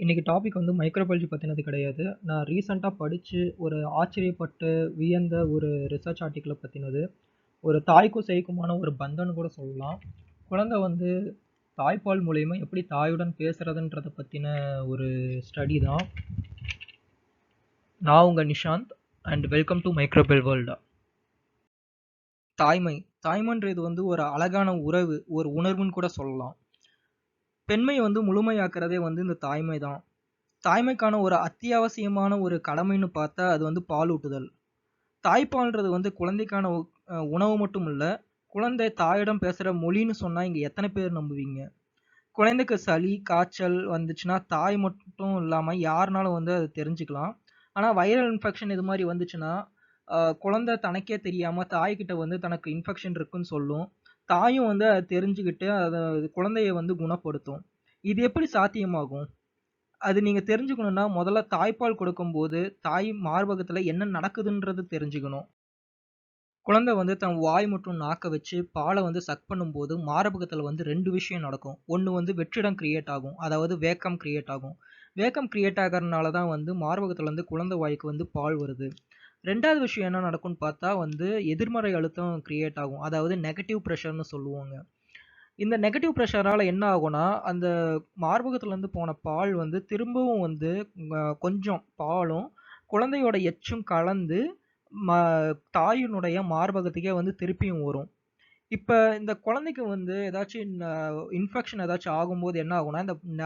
இன்னைக்கு டாபிக் வந்து மைக்ரோபயாலஜி பத்தினது கிடையாது. நான் ரீசென்ட்டா படிச்சு ஒரு ஆச்சரியப்பட்டு வியந்த ஒரு ரிசர்ச் ஆர்டிக்கிள பத்தினது. ஒரு தாய்க்கும் சேய்க்குமான ஒரு பந்தம்னு கூட சொல்லலாம். குழந்தை வந்து தாய்ப்பால் மூலியமா எப்படி தாயுடன் பேசுறதுன்றத பத்தின ஒரு ஸ்டடி தான். நான் உங்க Nishanth and welcome to microbial world. தாய்மை தாய்மைன்றது வந்து ஒரு அழகான உறவு, ஒரு உணர்வுன்னு கூட சொல்லலாம். பெண்மையை வந்து முழுமையாக்குறதே வந்து இந்த தாய்மை தான். தாய்மைக்கான ஒரு அத்தியாவசியமான ஒரு கடமைன்னு பார்த்தா அது வந்து பாலூட்டுதல். தாய்ப்பால்ன்றது வந்து குழந்தைக்கான உணவு மட்டும் இல்ல. குழந்தை தாயிடம் பேசுற மொழின்னு சொன்னா இங்க எத்தனை பேர் நம்புவீங்க? குழந்தைக்கு சளி, காய்ச்சல் வந்துச்சுன்னா தாய் மட்டும் இல்லாம யாருனாலும் வந்து அது தெரிஞ்சுக்கலாம். ஆனா வைரல் இன்ஃபெக்ஷன் இது மாரி வந்துச்சுன்னா, குழந்தை தனக்கே தெரியாம தாய்கிட்ட வந்து தனக்கு இன்ஃபெக்ஷன் இருக்குன்னு சொல்லும். தாயும் வந்து அத தெரிஞ்சுகிட்டு அத குழந்தைய வந்து குணப்படுத்தும். இது எப்படி சாத்தியமாகும்? அது நீங்க தெரிஞ்சுக்கணும்னா, முதல்ல தாய்ப்பால் கொடுக்கும்போது, தாய் மார்பகத்துல என்ன நடக்குதுன்றது தெரிஞ்சுக்கணும். குழந்தை வந்து தன் வாய் மற்றும் நாக்க வச்சு பால வந்து சக் பண்ணும்போது, மார்பகத்துல வந்து 2 விஷயம் நடக்கும். ஒண்ணு வந்து வெற்றிடம் கிரியேட் ஆகும். அதாவது வேக்கம் கிரியேட் ஆகும். வேக்கம் கிரியேட் ஆகறனால தான் வந்து மார்பகத்துல இருந்து குழந்தை வாய்க்கு வந்து பால் வருது. 2வது விஷயம் என்ன நடக்கும்னு பார்த்தா வந்து, எதிர்மறை அழுத்தம் கிரியேட் ஆகும். அதாவது நெகட்டிவ் பிரஷர்ன்னு சொல்லுவாங்க. இந்த நெகட்டிவ் பிரஷரால என்ன ஆகும்னா, அந்த மார்பகத்திலருந்து போன பால் வந்து திரும்பவும் வந்து கொஞ்சம் பாலும், குழந்தையோட எச்சும் கலந்து ம தாயினுடைய மார்பகத்துக்கே வந்து திருப்பியும் வரும். இப்ப இந்த குழந்தைக்கு வந்து ஏதாச்சும் இன்ஃபெக்ஷன் ஏதாச்சும் ஆகும்போது என்ன ஆகும்னா, இந்த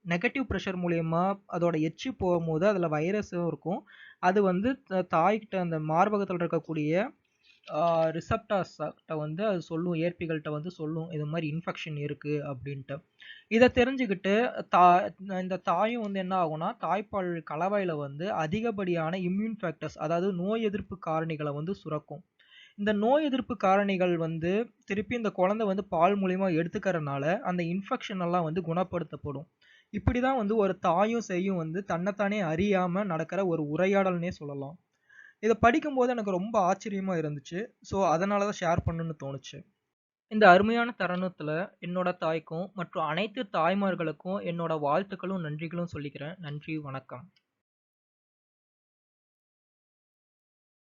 நெகட்டிவ் பிரஷர் மூலியமா அதோட எச்சு போகும்போது அதில வைரஸும் இருக்கும். அது வந்து தாய்கிட்ட அந்த மார்பகத்தில இருக்கக்கூடிய ரிசப்டார்ஸ் கிட்ட வந்து அது சொல்லும். ஏற்பிகள்ட்ட வந்து சொல்லும். இது மாரி இன்ஃபெக்ஷன் இருக்கு அப்டின்ட்டு. இத தெரிஞ்சுக்கிட்டு தா இந்த தாயும் வந்து என்ன ஆகும்னா, தாய்ப்பால் கலவையில வந்து அதிகப்படியான இம்யூன் ஃபேக்டர்ஸ் அதாவது நோய் எதிர்ப்பு காரணிகள வந்து சுரக்கும். இந்த நோய் எதிர்ப்பு காரணிகள் வந்து திருப்பி இந்த குழந்தை வந்து பால் மூலியமா எடுத்துக்கறனால, அந்த இன்ஃபெக்ஷன் எல்லாம் வந்து குணப்படுத்தப்படும். இப்படிதான் வந்து ஒரு தாயும், சேயும் வந்து தன்னைத்தானே அறியாம நடக்கிற ஒரு உரையாடல்னே சொல்லலாம். இத படிக்கும்போது எனக்கு ரொம்ப ஆச்சரியமா இருந்துச்சு. ஸோ, அதனால தான் ஷேர் பண்ணணும்னு தோணுச்சு. இந்த அருமையான தருணத்துல என்னோட தாய்க்கும் மற்றும் அனைத்து தாய்மார்களுக்கும் என்னோட வாழ்த்துக்களும், நன்றிகளும் சொல்லிக்கிறேன். நன்றி, வணக்கம்.